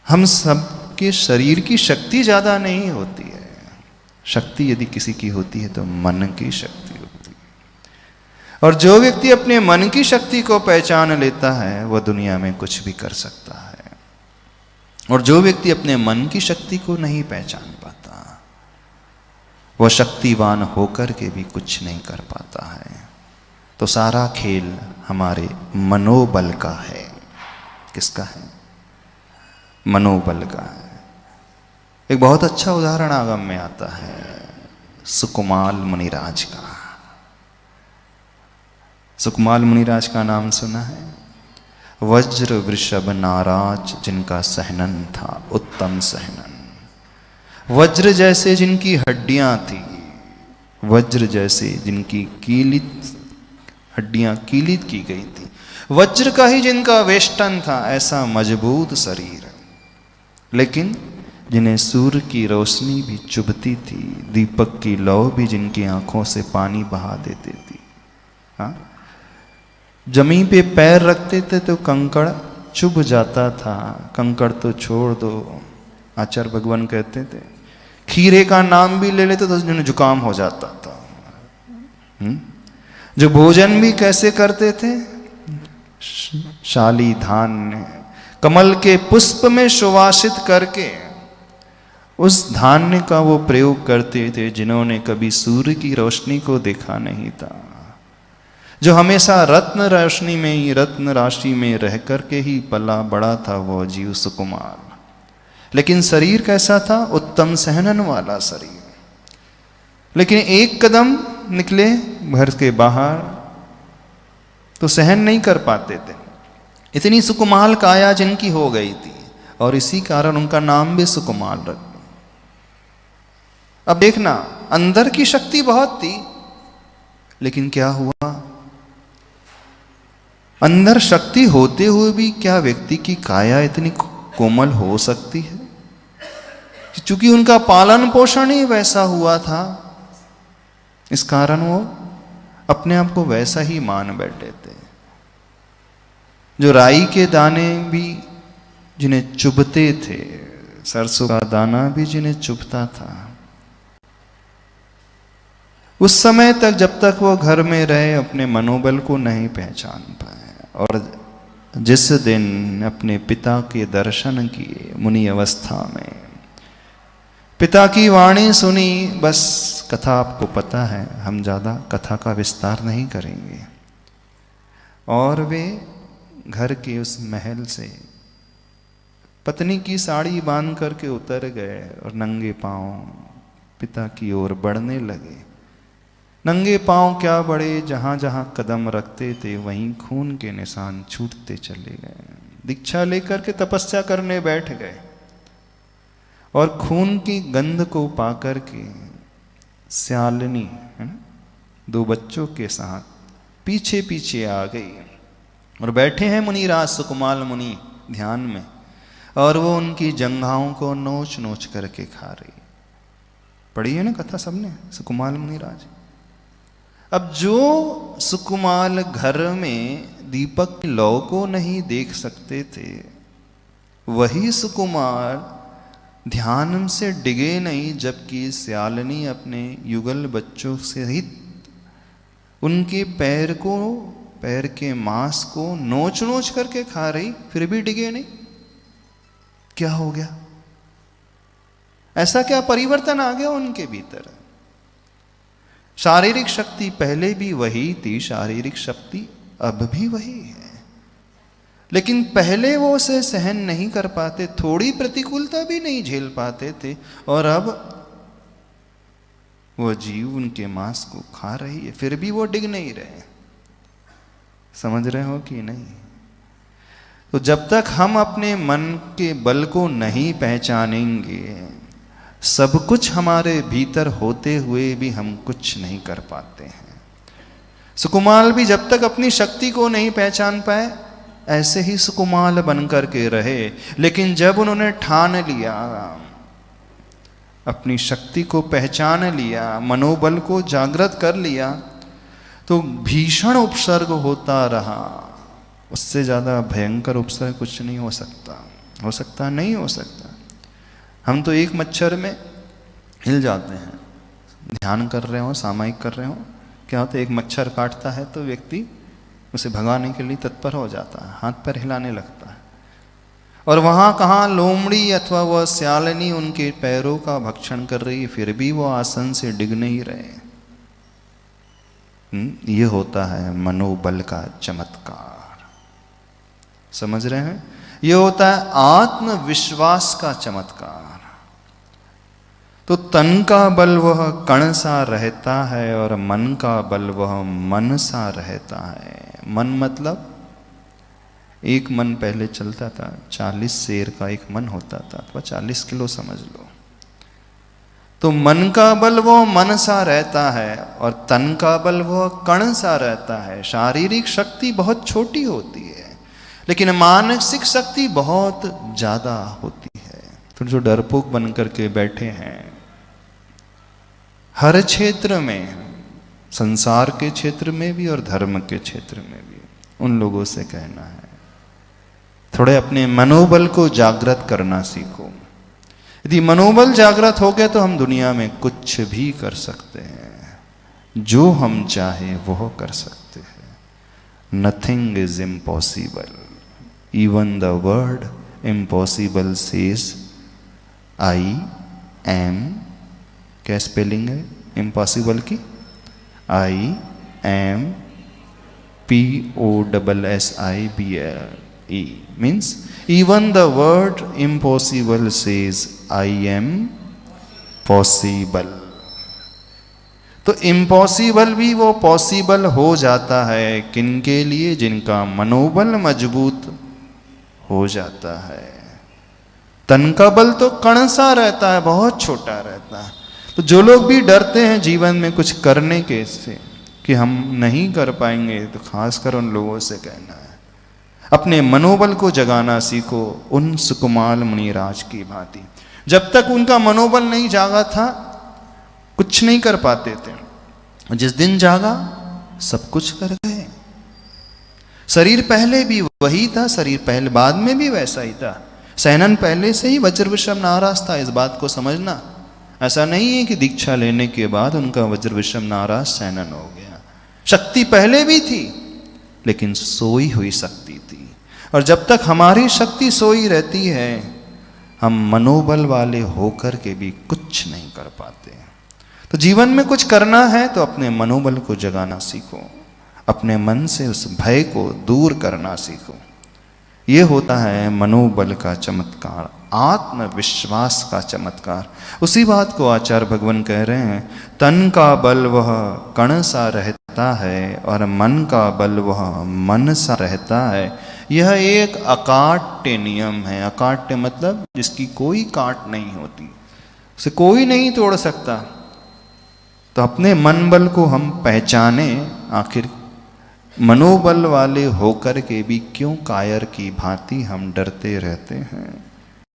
हम सबके शरीर की शक्ति ज़्यादा नहीं होती है। शक्ति यदि किसी की होती है तो मन की शक्ति होती है। और जो व्यक्ति अपने मन की शक्ति को पहचान लेता है वह दुनिया में कुछ भी कर सकता है। और जो व्यक्ति अपने मन की शक्ति को नहीं पहचान पाता वह शक्तिवान होकर के भी कुछ नहीं कर पाता है। तो सारा खेल हमारे मनोबल का है। किसका है? मनोबल का है। एक बहुत अच्छा उदाहरण आगम में आता है सुकुमाल मुनिराज का। सुकुमाल मुनिराज का नाम सुना है? वज्र वृषभ नाराज जिनका सहनन था, उत्तम सहनन। वज्र जैसे जिनकी हड्डियां थी, वज्र जैसे जिनकी कीलित हड्डियां कीलित की गई थी, वज्र का ही जिनका वेष्टन था, ऐसा मजबूत शरीर। लेकिन जिन्हें सूर्य की रोशनी भी चुभती थी, दीपक की लौ भी जिनकी आंखों से पानी बहा देती थी। हाँ, जमीन पे पैर रखते थे तो कंकड़ चुभ जाता था। कंकड़ तो छोड़ दो, आचार्य भगवान कहते थे खीरे का नाम भी ले लेते तो जिन्हें जुकाम हो जाता था। जो भोजन भी कैसे करते थे? शाली धान्य कमल के पुष्प में सुवासित करके उस धान्य का वो प्रयोग करते थे जिन्होंने कभी सूर्य की रोशनी को देखा नहीं था। जो हमेशा रत्न रोशनी में ही, रत्न राशि में रह करके ही पला बड़ा था वो जीव सुकुमार। लेकिन शरीर कैसा था? उत्तम सहनन वाला शरीर। लेकिन एक कदम निकले घर के बाहर तो सहन नहीं कर पाते थे। इतनी सुकुमाल काया जिनकी हो गई थी और इसी कारण उनका नाम भी सुकुमाल रख। अब देखना, अंदर की शक्ति बहुत थी, लेकिन क्या हुआ? अंदर शक्ति होते हुए भी क्या व्यक्ति की काया इतनी कोमल हो सकती है? क्योंकि उनका पालन पोषण ही वैसा हुआ था, इस कारण वो अपने आप को वैसा ही मान बैठे थे। जो राई के दाने भी जिन्हें चुभते थे, सरसों का दाना भी जिन्हें चुभता था, उस समय तक जब तक वो घर में रहे अपने मनोबल को नहीं पहचान पाए। और जिस दिन अपने पिता के दर्शन किए मुनि अवस्था में, पिता की वाणी सुनी, बस कथा आपको पता है, हम ज़्यादा कथा का विस्तार नहीं करेंगे। और वे घर के उस महल से पत्नी की साड़ी बांध करके उतर गए और नंगे पांव पिता की ओर बढ़ने लगे। नंगे पांव क्या बढ़े, जहां जहां कदम रखते थे वहीं खून के निशान छूटते चले गए। दीक्षा लेकर के तपस्या करने बैठ गए और खून की गंध को पाकर के स्यालिनी दो बच्चों के साथ पीछे पीछे आ गई और बैठे हैं मुनिराज सुकुमाल मुनि ध्यान में, और वो उनकी जंघाओं को नोच नोच करके खा रही। पढ़ी है ना कथा सबने, सुकुमाल मुनिराज। अब जो सुकुमाल घर में दीपक की लौ को नहीं देख सकते थे, वही सुकुमार ध्यान से डिगे नहीं, जबकि स्यालिनी अपने युगल बच्चों सहित उनके पैर के मांस को नोच नोच करके खा रही, फिर भी डिगे नहीं। क्या हो गया? ऐसा क्या परिवर्तन आ गया उनके भीतर? शारीरिक शक्ति पहले भी वही थी, शारीरिक शक्ति अब भी वही है, लेकिन पहले वो उसे सहन नहीं कर पाते, थोड़ी प्रतिकूलता भी नहीं झेल पाते थे, और अब वो जीव उनके मांस को खा रही है, फिर भी वो डिग नहीं रहे। समझ रहे हो कि नहीं? तो जब तक हम अपने मन के बल को नहीं पहचानेंगे, सब कुछ हमारे भीतर होते हुए भी हम कुछ नहीं कर पाते हैं। सुकुमाल भी जब तक अपनी शक्ति को नहीं पहचान पाए, ऐसे ही सुकुमाल बनकर के रहे। लेकिन जब उन्होंने ठान लिया, अपनी शक्ति को पहचान लिया, मनोबल को जागृत कर लिया, तो भीषण उपसर्ग होता रहा। उससे ज़्यादा भयंकर उपसर्ग कुछ नहीं हो सकता। हो सकता? नहीं हो सकता। हम तो एक मच्छर में हिल जाते हैं, ध्यान कर रहे हो, सामायिक कर रहे हो, क्या होता है, एक मच्छर काटता है तो व्यक्ति उसे भगाने के लिए तत्पर हो जाता है, हाथ पैर हिलाने लगता है। और वहाँ कहाँ लोमड़ी अथवा वह स्यालिनी उनके पैरों का भक्षण कर रही है, फिर भी वो आसन से डिग नहीं रहे। ये होता है मनोबल का चमत्कार। समझ रहे हैं? ये होता है आत्मविश्वास का चमत्कार। तो तन का बल वह कण सा रहता है और मन का बल वह मन सा रहता है। मन मतलब एक मन पहले चलता था, 40 शेर का एक मन होता था, अथवा 40 किलो समझ लो। तो मन का बल वो मन सा रहता है और तन का बल वो कण सा रहता है। शारीरिक शक्ति बहुत छोटी होती है, लेकिन मानसिक शक्ति बहुत ज्यादा होती है। तो जो डरपोक बन करके बैठे हैं हर क्षेत्र में, संसार के क्षेत्र में भी और धर्म के क्षेत्र में भी, उन लोगों से कहना है थोड़े अपने मनोबल को जागृत करना सीखो। यदि मनोबल जागृत हो गया तो हम दुनिया में कुछ भी कर सकते हैं, जो हम चाहे वो कर सकते हैं। Nothing is impossible, even the word impossible says I am. क्या स्पेलिंग है इम्पॉसिबल की? I am POSSIBLE means even the word impossible says I am possible। तो इम्पॉसिबल भी वो पॉसिबल हो जाता है किनके लिए? जिनका मनोबल मजबूत हो जाता है। तन का बल तो कण सा रहता है, बहुत छोटा रहता है। तो जो लोग भी डरते हैं जीवन में कुछ करने के से कि हम नहीं कर पाएंगे, तो खासकर उन लोगों से कहना है अपने मनोबल को जगाना सीखो, उन सुकुमार मुनिराज की भांति। जब तक उनका मनोबल नहीं जागा था कुछ नहीं कर पाते थे, जिस दिन जागा सब कुछ कर गए। शरीर पहले भी वही था, शरीर पहले बाद में भी वैसा ही था। सैनन पहले से ही वज्र विषम नाराज था, इस बात को समझना। ऐसा नहीं है कि दीक्षा लेने के बाद उनका वज्र विषम नाराज सैनन हो गया। शक्ति पहले भी थी, लेकिन सोई हुई शक्ति थी। और जब तक हमारी शक्ति सोई रहती है, हम मनोबल वाले होकर के भी कुछ नहीं कर पाते। तो जीवन में कुछ करना है तो अपने मनोबल को जगाना सीखो, अपने मन से उस भय को दूर करना सीखो। ये होता है मनोबल का चमत्कार, आत्मविश्वास का चमत्कार। उसी बात को आचार्य भगवान कह रहे हैं, तन का बल वह कण सा रहता है और मन का बल वह मन सा रहता है। यह एक अकाट्य नियम है। अकाट्य मतलब जिसकी कोई काट नहीं होती, उसे कोई नहीं तोड़ सकता। तो अपने मन बल को हम पहचाने, आखिर मनोबल वाले होकर के भी क्यों कायर की भांति हम डरते रहते हैं।